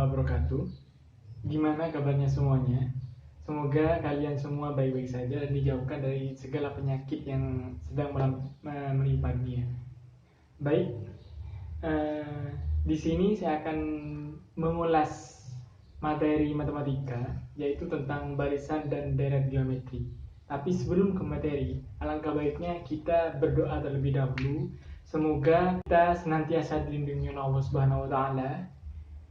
wabarakatuh. Gimana kabarnya semuanya? Semoga kalian semua baik-baik saja dan dijauhkan dari segala penyakit yang sedang menimpa dunia. Baik, di sini saya akan mengulas materi matematika, yaitu tentang barisan dan deret geometri. Tapi sebelum ke materi, alangkah baiknya kita berdoa terlebih dahulu. Semoga kita senantiasa dilindungi oleh Allah Subhanahu wa Ta'ala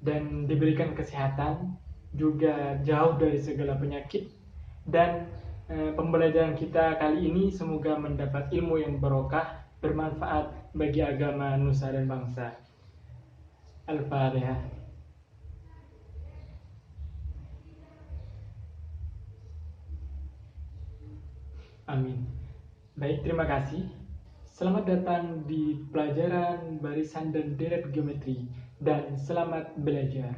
dan diberikan kesehatan, juga jauh dari segala penyakit. Dan pembelajaran kita kali ini semoga mendapat ilmu yang barokah, bermanfaat bagi agama, nusa dan bangsa. Al-Fatihah. Amin. Baik, terima kasih. Selamat datang di pelajaran barisan dan deret geometri, dan selamat belajar.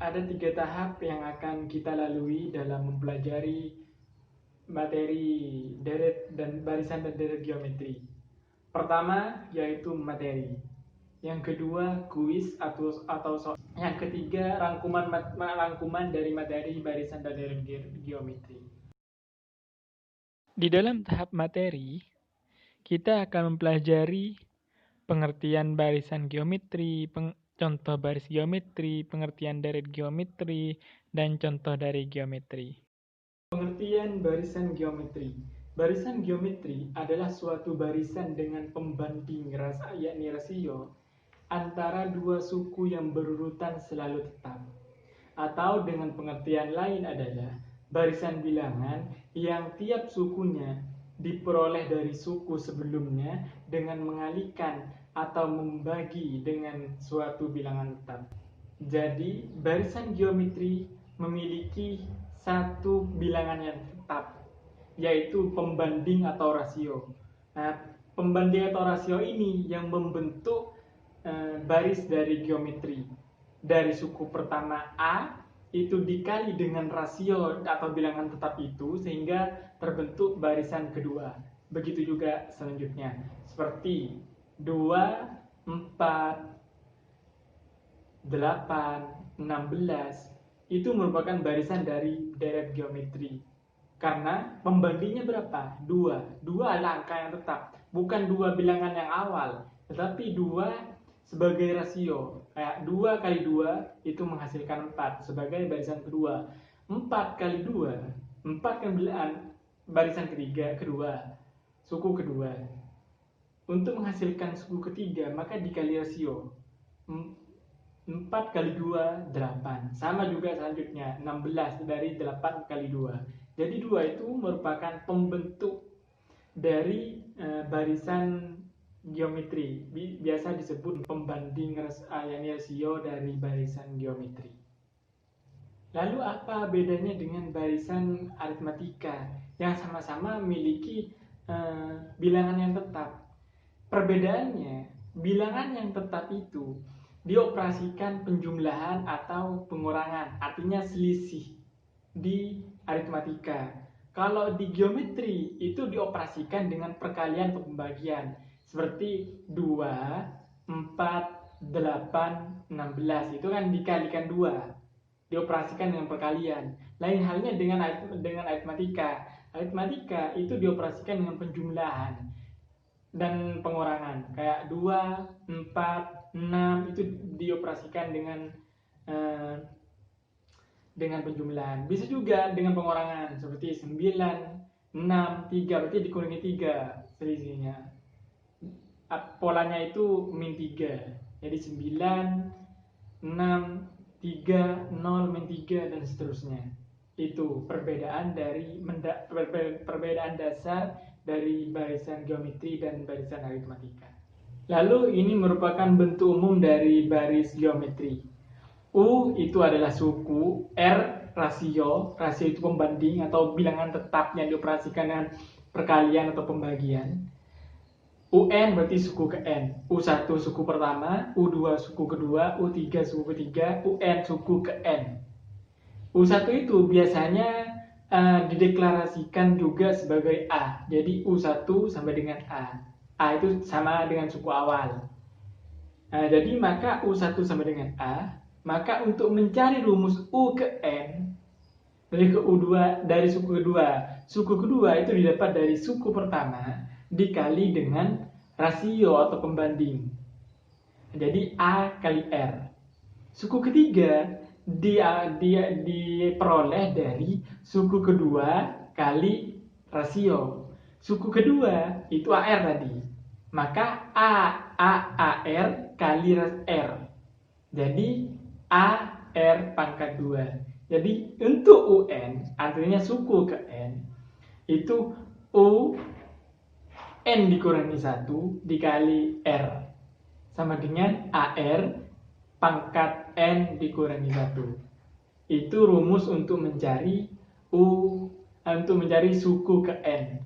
Ada 3 tahap yang akan kita lalui dalam mempelajari materi deret dan barisan dan deret geometri. Pertama yaitu materi, yang kedua kuis atau soal, yang ketiga rangkuman dari materi barisan dan deret geometri. Di dalam tahap materi, kita akan mempelajari pengertian barisan geometri, contoh baris geometri, pengertian deret geometri, dan contoh dari geometri. Pengertian barisan geometri. Barisan geometri adalah suatu barisan dengan pembanding yakni rasio antara dua suku yang berurutan selalu tetap. Atau dengan pengertian lain adalah barisan bilangan yang tiap sukunya diperoleh dari suku sebelumnya dengan mengalihkan atau membagi dengan suatu bilangan tetap. Jadi, barisan geometri memiliki satu bilangan yang tetap, yaitu pembanding atau rasio. Nah, pembanding atau rasio ini yang membentuk baris dari geometri. Dari suku pertama A itu dikali dengan rasio atau bilangan tetap itu sehingga terbentuk barisan kedua. Begitu juga selanjutnya, seperti 2, 4, 8, 16 itu merupakan barisan dari deret geometri. Karena pembandingnya berapa? 2. 2 adalah angka yang tetap, bukan 2 bilangan yang awal, tetapi 2 sebagai rasio. Kayak 2 kali 2 itu menghasilkan 4 sebagai barisan kedua. 4 kali 2, 4 kan barisan kedua, suku kedua. Untuk menghasilkan suku ketiga, maka dikali rasio. 4 kali 2, 8. Sama juga selanjutnya, 16 dari 8 kali 2. Jadi 2 itu merupakan pembentuk dari barisan geometri. Biasa disebut pembanding yakni rasio dari barisan geometri. Lalu apa bedanya dengan barisan aritmatika yang sama-sama memiliki bilangan yang tetap? Perbedaannya, bilangan yang tetap itu dioperasikan penjumlahan atau pengurangan, artinya selisih di aritmatika. Kalau di geometri itu dioperasikan dengan perkalian atau pembagian, seperti 2, 4, 8, 16 itu kan dikalikan 2, dioperasikan dengan perkalian. Lain halnya dengan aritmatika. Aritmatika itu dioperasikan dengan penjumlahan dan pengurangan, kayak 2, 4, 6 itu dioperasikan dengan penjumlahan. Bisa juga dengan pengurangan, seperti 9, 6, 3, berarti dikurangi 3 selisihnya. Polanya itu min 3, jadi 9, 6, 3, 0, min 3, dan seterusnya. Itu perbedaan dasar dari barisan geometri dan barisan aritmatika. Lalu ini merupakan bentuk umum dari baris geometri. U itu adalah suku, R rasio itu pembanding atau bilangan tetap yang dioperasikan dengan perkalian atau pembagian. UN berarti suku ke N, U1 suku pertama, U2 suku kedua, U3 suku ketiga, UN suku ke N. U1 itu biasanya dideklarasikan juga sebagai A, jadi U1 sampai dengan A. A itu sama dengan suku awal. Nah, jadi maka U1 sama dengan A, maka untuk mencari rumus U ke N dari suku kedua itu didapat dari suku pertama dikali dengan rasio atau pembanding. Jadi A kali R. Suku ketiga diperoleh dari suku kedua kali rasio. Suku kedua itu AR tadi. Maka AR kali R. Jadi AR pangkat 2. Jadi untuk UN, artinya suku ke N, itu U N dikurangi 1 dikali R. Sama dengan AR pangkat N dikurangi 1. Itu rumus untuk mencari suku ke N.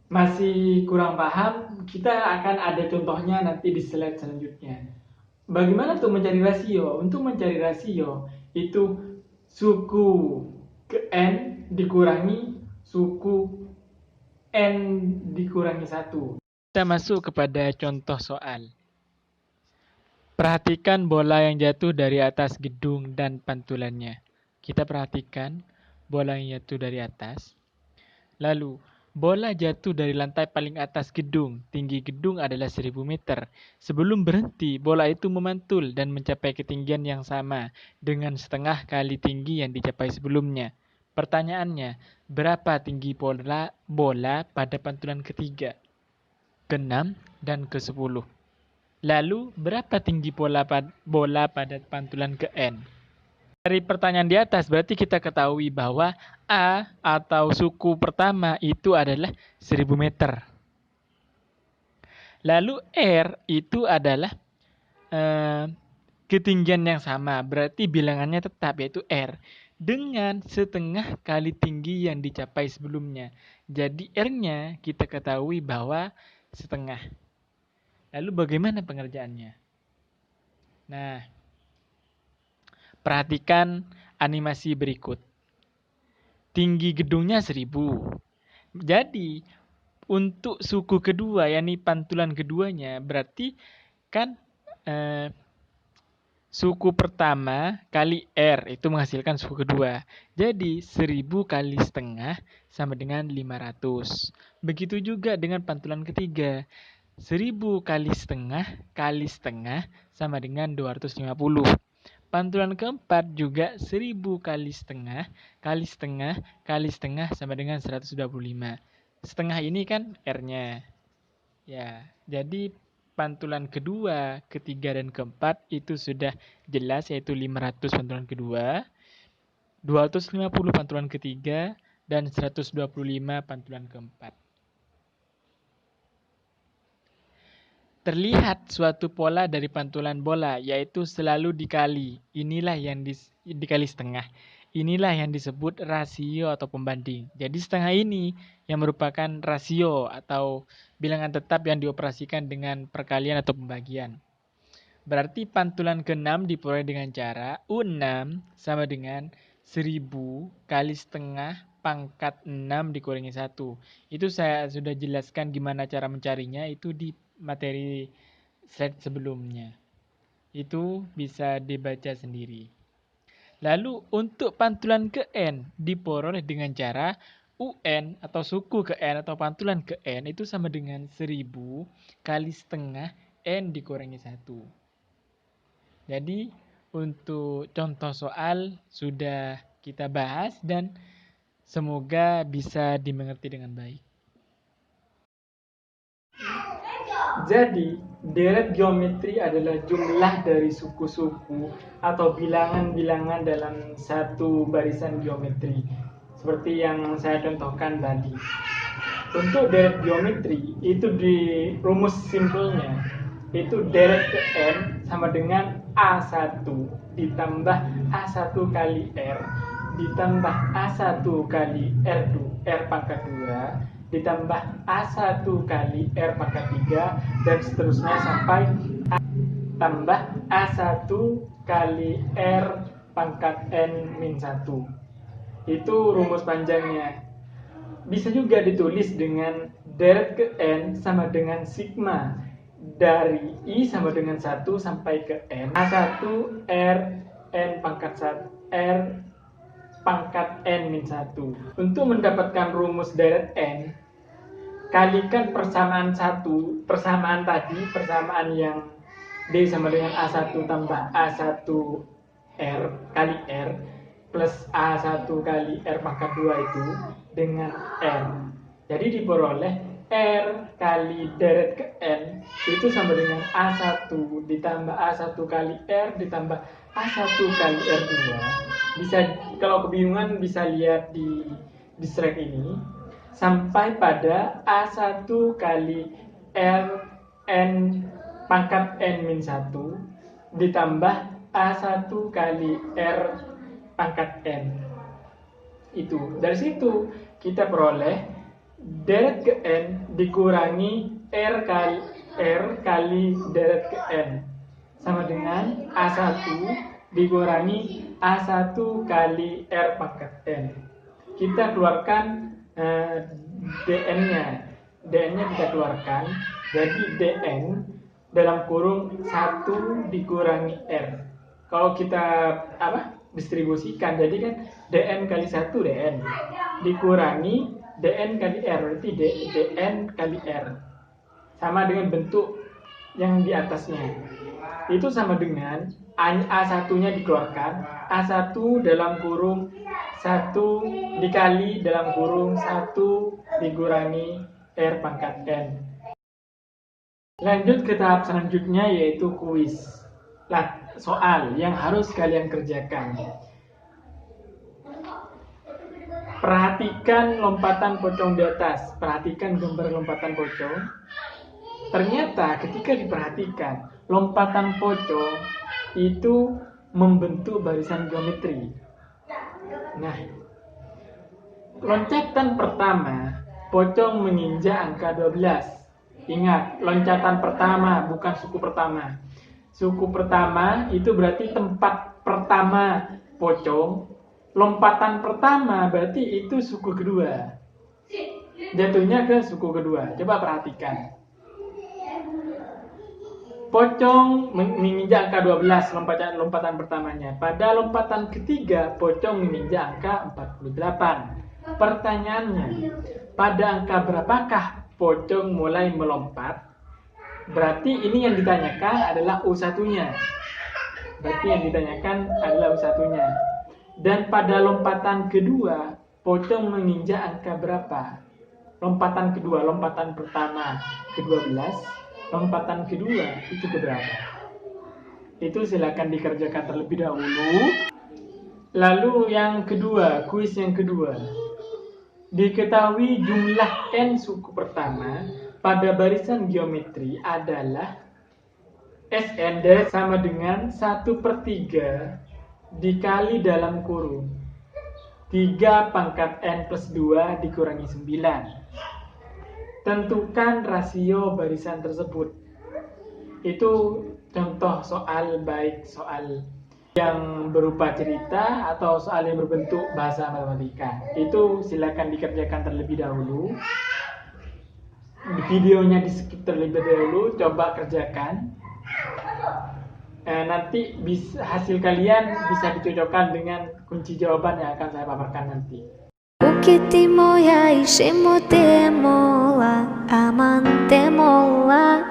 Masih kurang paham? Kita akan ada contohnya nanti di slide selanjutnya. Bagaimana untuk mencari rasio? Untuk mencari rasio itu suku ke N dikurangi suku N dikurangi 1. Kita masuk kepada contoh soal. Perhatikan bola yang jatuh dari atas gedung dan pantulannya. Kita perhatikan bola yang jatuh dari atas. Lalu, bola jatuh dari lantai paling atas gedung. Tinggi gedung adalah 1000 meter. Sebelum berhenti, bola itu memantul dan mencapai ketinggian yang sama dengan setengah kali tinggi yang dicapai sebelumnya. Pertanyaannya, berapa tinggi bola pada pantulan ketiga, ke-6, dan ke-10? Lalu, berapa tinggi bola pada pantulan ke N? Dari pertanyaan di atas, berarti kita ketahui bahwa A atau suku pertama itu adalah 1000 meter. Lalu R itu adalah ketinggian yang sama, berarti bilangannya tetap, yaitu R. Dengan setengah kali tinggi yang dicapai sebelumnya. Jadi R-nya kita ketahui bahwa setengah. Lalu bagaimana pengerjaannya? Nah, perhatikan animasi berikut. Tinggi gedungnya 1000. Jadi, untuk suku kedua, yakni pantulan keduanya, berarti kan suku pertama kali R itu menghasilkan suku kedua. Jadi, 1000 kali setengah sama dengan 500. Begitu juga dengan pantulan ketiga. 1000 kali setengah sama dengan 250. Pantulan keempat juga 1000 kali setengah sama dengan 125. Setengah ini kan R-nya. Ya, jadi pantulan kedua, ketiga, dan keempat itu sudah jelas, yaitu 500 pantulan kedua, 250 pantulan ketiga, dan 125 pantulan keempat. Terlihat suatu pola dari pantulan bola, yaitu selalu dikali. Inilah yang dikali setengah. Inilah yang disebut rasio atau pembanding. Jadi setengah ini yang merupakan rasio atau bilangan tetap yang dioperasikan dengan perkalian atau pembagian. Berarti pantulan ke-6 diperoleh dengan cara U6 sama dengan 1000 kali setengah pangkat 6 dikurangi 1. Itu saya sudah jelaskan gimana cara mencarinya itu di materi slide sebelumnya. Itu bisa dibaca sendiri. Lalu untuk pantulan ke N diperoleh dengan cara UN atau suku ke N atau pantulan ke N itu sama dengan 1000 kali setengah N dikurangi 1. Jadi untuk contoh soal sudah kita bahas dan semoga bisa dimengerti dengan baik. Jadi, deret geometri adalah jumlah dari suku-suku atau bilangan-bilangan dalam satu barisan geometri, seperti yang saya contohkan tadi. Untuk deret geometri, itu di rumus simpelnya, itu deret ke N sama dengan A1 ditambah A1 kali R ditambah A1 kali R pangkat 2 ditambah A1 kali R pangkat 3 dan seterusnya sampai tambah A1 kali R pangkat N-1. Itu rumus panjangnya. Bisa juga ditulis dengan deret ke N sama dengan sigma. dari I sama dengan 1 sampai ke N. A1 R N pangkat 1 R pangkat N min 1. Untuk mendapatkan rumus deret N, kalikan persamaan persamaan yang D sama dengan A1 tambah A1 R kali R plus A1 kali R pangkat 2 itu dengan R. Jadi diperoleh R kali deret ke N itu sama dengan A1 ditambah A1 kali R ditambah A1 kali R2. Bisa, kalau kebingungan bisa lihat di slide ini, sampai pada A1 kali R N pangkat N min 1 ditambah A1 kali R pangkat N. Itu, dari situ kita peroleh deret ke N dikurangi R kali deret ke N sama dengan A1 dikurangi A1 kali R pangkat N. Kita keluarkan DN-nya. DN-nya kita keluarkan. Jadi DN dalam kurung 1 dikurangi R. Kalau kita distribusikan, jadi kan DN kali 1 DN dikurangi DN kali R, berarti DN kali R sama dengan bentuk yang di atasnya. Itu sama dengan A1 nya dikeluarkan, A1 dalam kurung 1 dikali dalam kurung 1 dikurangi R pangkat N. Lanjut ke tahap selanjutnya, yaitu kuis. Soal yang harus kalian kerjakan. Perhatikan lompatan pocong di atas. Perhatikan gambar lompatan pocong. Ternyata ketika diperhatikan, lompatan pocong itu membentuk barisan geometri. Nah, loncatan pertama, pocong menginjak angka 12. Ingat, loncatan pertama, bukan suku pertama. Suku pertama itu berarti tempat pertama pocong. Lompatan pertama berarti itu suku kedua. Jatuhnya ke suku kedua. Coba perhatikan. Pocong menginjak angka 12 lompatan pertamanya. Pada lompatan ketiga, pocong menginjak angka 48. Pertanyaannya, pada angka berapakah pocong mulai melompat? Berarti ini yang ditanyakan adalah U1-nya. Berarti yang ditanyakan adalah U1-nya. Dan pada lompatan kedua, pocong menginjak angka berapa? Lompatan kedua, lompatan pertama ke-12, lompatan kedua itu ke berapa? Itu silakan dikerjakan terlebih dahulu. Lalu yang kedua, kuis yang kedua. Diketahui jumlah N suku pertama pada barisan geometri adalah Sn sama dengan 1/3 dikali dalam kurung 3 pangkat N plus 2 dikurangi 9. Tentukan rasio barisan tersebut. Itu contoh soal, baik soal yang berupa cerita atau soal yang berbentuk bahasa matematika. Itu silakan dikerjakan terlebih dahulu. Videonya di skip terlebih dahulu, coba kerjakan. Nanti hasil kalian bisa dicocokkan dengan kunci jawaban yang akan saya paparkan nanti. Ukiti moja išimoti mola, amante mola,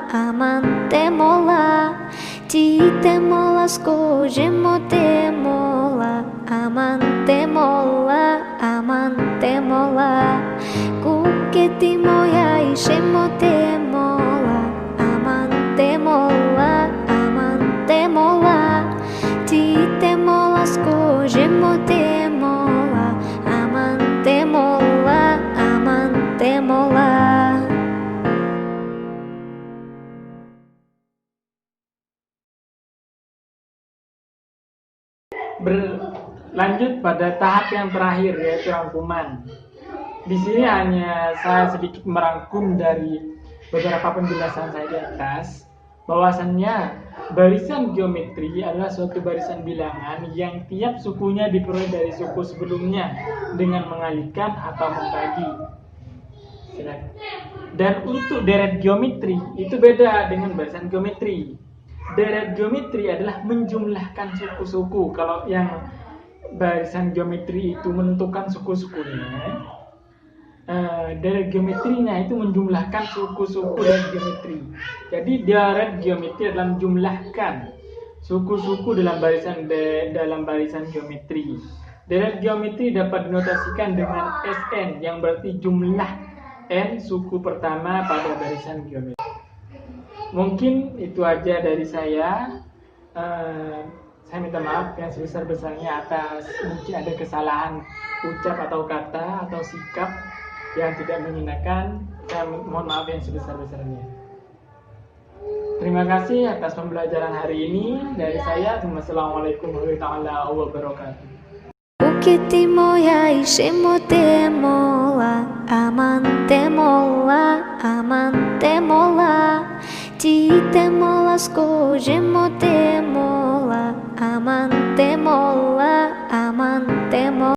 tite mola skožimote mola, amante mola, kukiti moja išimoti mola, amante mola, tite mola skožimote mola, amante mola. Berlanjut pada tahap yang terakhir, yaitu rangkuman. Di sini hanya saya sedikit merangkum dari beberapa penjelasan saya di atas, bahwasannya barisan geometri adalah suatu barisan bilangan yang tiap sukunya diperoleh dari suku sebelumnya dengan mengalihkan atau membagi. Silakan. Dan untuk deret geometri itu beda dengan barisan geometri. Deret geometri adalah menjumlahkan suku-suku. Kalau yang barisan geometri itu menentukan suku-sukunya, deret geometrinya itu menjumlahkan suku-suku deret geometri. Jadi deret geometri adalah menjumlahkan suku-suku dalam barisan geometri. Deret geometri dapat dinotasikan dengan Sn yang berarti jumlah n suku pertama pada barisan geometri. Mungkin itu aja dari saya. Saya minta maaf yang sebesar-besarnya atas mungkin ada kesalahan ucap atau kata atau sikap yang tidak mengenakan. Saya mohon maaf yang sebesar-besarnya. Terima kasih atas pembelajaran hari ini dari saya. Wassalamualaikum warahmatullahi wabarakatuh. Ukiti moja i živote mola, amante mola, ti te mola, skože mote mola.